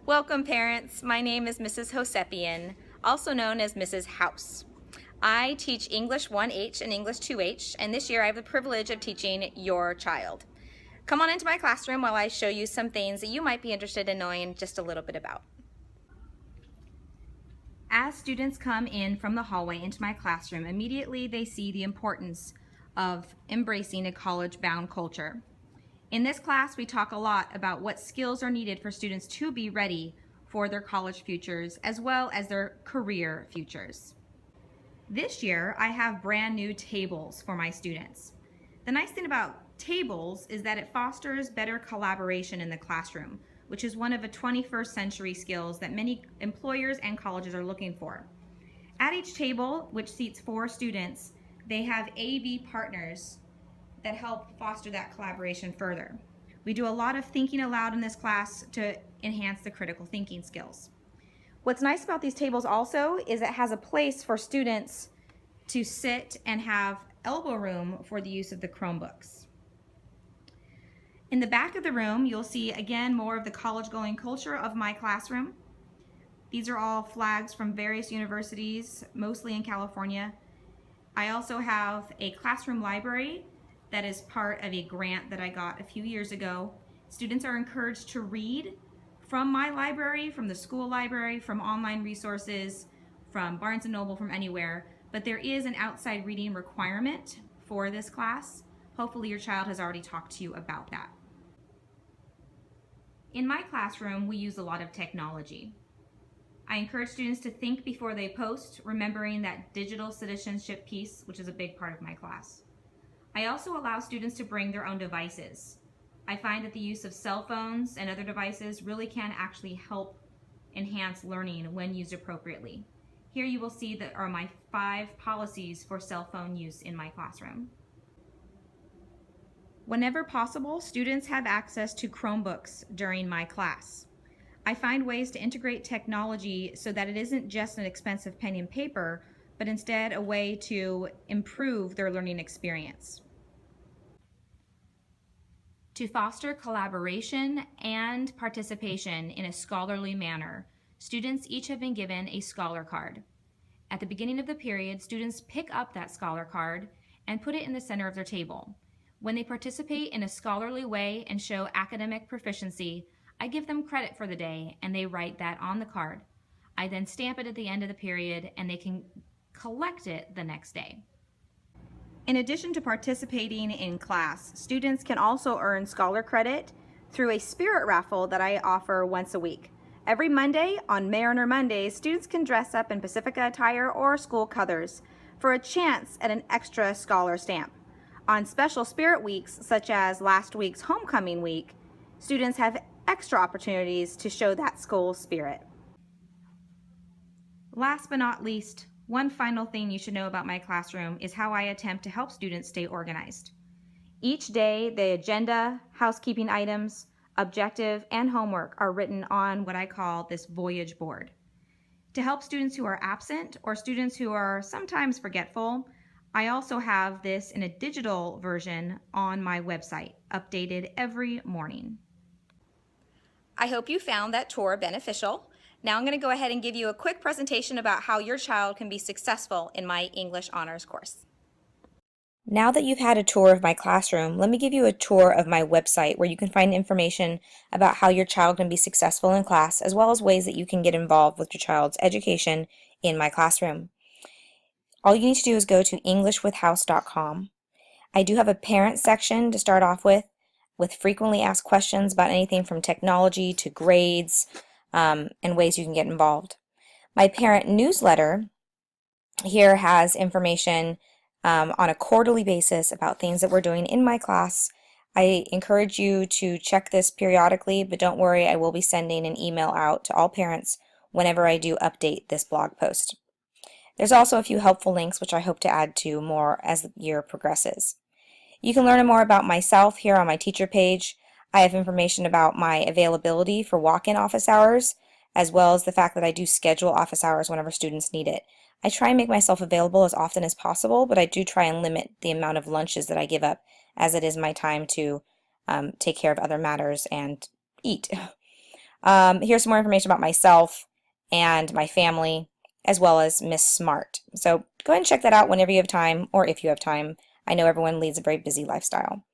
Welcome parents, my name is Mrs. Housepian, also known as Mrs. House. I teach English 1H and English 2H, and this year I have the privilege of teaching your child. Come on into my classroom while I show you some things that you might be interested in knowing just a little bit about. As students come in from the hallway into my classroom, immediately they see the importance of embracing a college-bound culture. In this class, we talk a lot about what skills are needed for students to be ready for their college futures as well as their career futures. This year, I have brand new tables for my students. The nice thing about tables is that it fosters better collaboration in the classroom, which is one of the 21st century skills that many employers and colleges are looking for. At each table, which seats 4 students, they have AV partners that help foster that collaboration further. We do a lot of thinking aloud in this class to enhance the critical thinking skills. What's nice about these tables also is it has a place for students to sit and have elbow room for the use of the Chromebooks. In the back of the room, you'll see again more of the college-going culture of my classroom. These are all flags from various universities, mostly in California. I also have a classroom library that is part of a grant that I got a few years ago. Students are encouraged to read from my library, from the school library, from online resources, from Barnes & Noble, from anywhere, but there is an outside reading requirement for this class. Hopefully your child has already talked to you about that. In my classroom, we use a lot of technology. I encourage students to think before they post, remembering that digital citizenship piece, which is a big part of my class. I also allow students to bring their own devices. I find that the use of cell phones and other devices really can actually help enhance learning when used appropriately. Here you will see that are my 5 policies for cell phone use in my classroom. Whenever possible, students have access to Chromebooks during my class. I find ways to integrate technology so that it isn't just an expensive pen and paper, but instead a way to improve their learning experience. To foster collaboration and participation in a scholarly manner, students each have been given a scholar card. At the beginning of the period, students pick up that scholar card and put it in the center of their table. When they participate in a scholarly way and show academic proficiency, I give them credit for the day and they write that on the card. I then stamp it at the end of the period and they can collect it the next day. In addition to participating in class, students can also earn scholar credit through a spirit raffle that I offer once a week. Every Monday, on Mariner Mondays, students can dress up in Pacifica attire or school colors for a chance at an extra scholar stamp. On special spirit weeks, such as last week's homecoming week, students have extra opportunities to show that school spirit. Last but not least, one final thing you should know about my classroom is how I attempt to help students stay organized. Each day, the agenda, housekeeping items, objective, and homework are written on what I call this voyage board. To help students who are absent or students who are sometimes forgetful, I also have this in a digital version on my website, updated every morning. I hope you found that tour beneficial. Now I'm going to go ahead and give you a quick presentation about how your child can be successful in my English Honors course. Now that you've had a tour of my classroom, let me give you a tour of my website where you can find information about how your child can be successful in class, as well as ways that you can get involved with your child's education in my classroom. All you need to do is go to englishwithhouse.com. I do have a parent section to start off with frequently asked questions about anything from technology to grades, and ways you can get involved. My parent newsletter here has information on a quarterly basis about things that we're doing in my class. I encourage you to check this periodically, but don't worry, I will be sending an email out to all parents whenever I do update this blog post. There's also a few helpful links which I hope to add to more as the year progresses. You can learn more about myself here on my teacher page. I have information about my availability for walk-in office hours, as well as the fact that I do schedule office hours whenever students need it. I try and make myself available as often as possible, but I do try and limit the amount of lunches that I give up, as it is my time to take care of other matters and eat. Here's some more information about myself and my family, as well as Miss Smart. So go ahead and check that out whenever you have time, or if you have time. I know everyone leads a very busy lifestyle.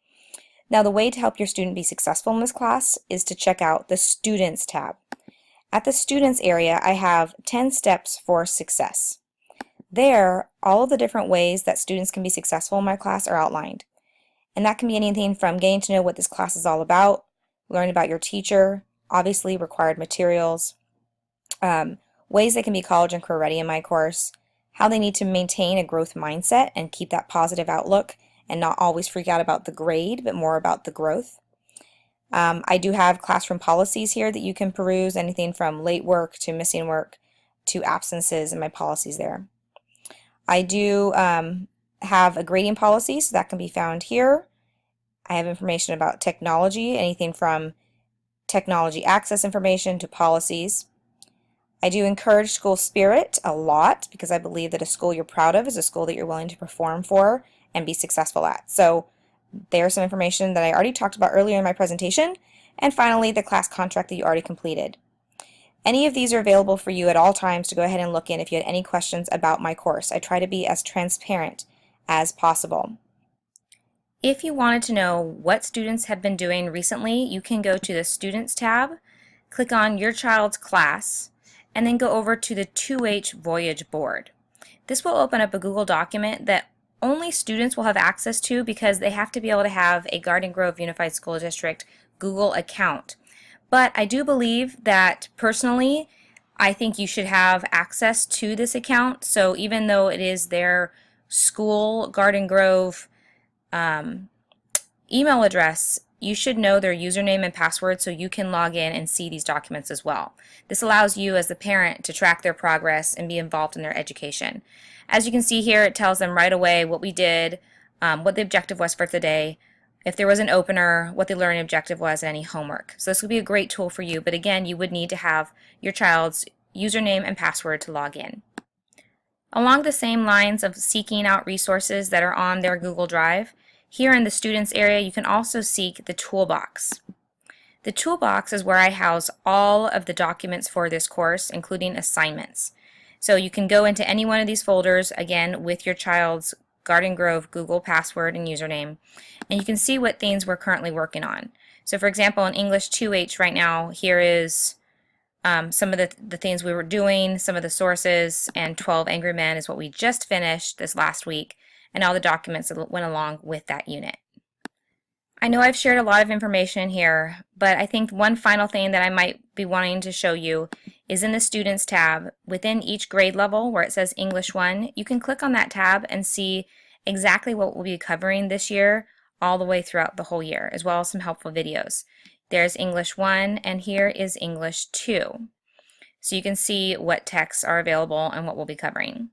Now, the way to help your student be successful in this class is to check out the Students tab. At the Students area, I have 10 steps for success. There, all of the different ways that students can be successful in my class are outlined. And that can be anything from getting to know what this class is all about, learning about your teacher, obviously required materials, ways they can be college and career ready in my course, how they need to maintain a growth mindset and keep that positive outlook and not always freak out about the grade, but more about the growth. I do have classroom policies here that you can peruse, anything from late work to missing work to absences, and my policies there. I do have a grading policy, so that can be found here. I have information about technology, anything from technology access information to policies. I do encourage school spirit a lot because I believe that a school you're proud of is a school that you're willing to perform for and be successful at. So there's some information that I already talked about earlier in my presentation. And finally, the class contract that you already completed. Any of these are available for you at all times to go ahead and look in if you had any questions about my course. I try to be as transparent as possible. If you wanted to know what students have been doing recently, you can go to the Students tab, click on your child's class, and then go over to the 2H Voyage Board. This will open up a Google document that only students will have access to because they have to be able to have a Garden Grove Unified School District Google account. But I do believe that personally, I think you should have access to this account. So even though it is their school Garden Grove email address, you should know their username and password so you can log in and see these documents as well. This allows you as the parent to track their progress and be involved in their education. As you can see here, it tells them right away what we did, what the objective was for the day, if there was an opener, what the learning objective was, and any homework. So this would be a great tool for you, but again, you would need to have your child's username and password to log in. Along the same lines of seeking out resources that are on their Google Drive, here in the Students area, you can also seek the Toolbox. The Toolbox is where I house all of the documents for this course, including assignments. So you can go into any one of these folders, again, with your child's Garden Grove Google password and username, and you can see what things we're currently working on. So for example, in English 2H right now, here is some of the things we were doing, some of the sources, and 12 Angry Men is what we just finished this last week, and all the documents that went along with that unit. I know I've shared a lot of information here, but I think one final thing that I might be wanting to show you is in the Students tab. Within each grade level where it says English 1, you can click on that tab and see exactly what we'll be covering this year all the way throughout the whole year, as well as some helpful videos. There's English 1 and here is English 2. So you can see what texts are available and what we'll be covering.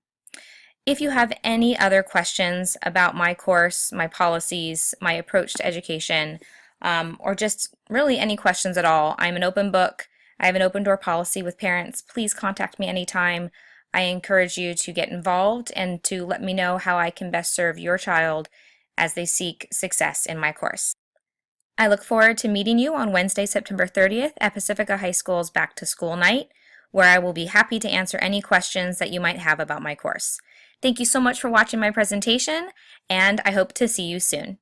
If you have any other questions about my course, my policies, my approach to education, or just really any questions at all, I'm an open book. I have an open door policy with parents. Please contact me anytime. I encourage you to get involved and to let me know how I can best serve your child as they seek success in my course. I look forward to meeting you on Wednesday, September 30th at Pacifica High School's Back to School Night, where I will be happy to answer any questions that you might have about my course. Thank you so much for watching my presentation, and I hope to see you soon.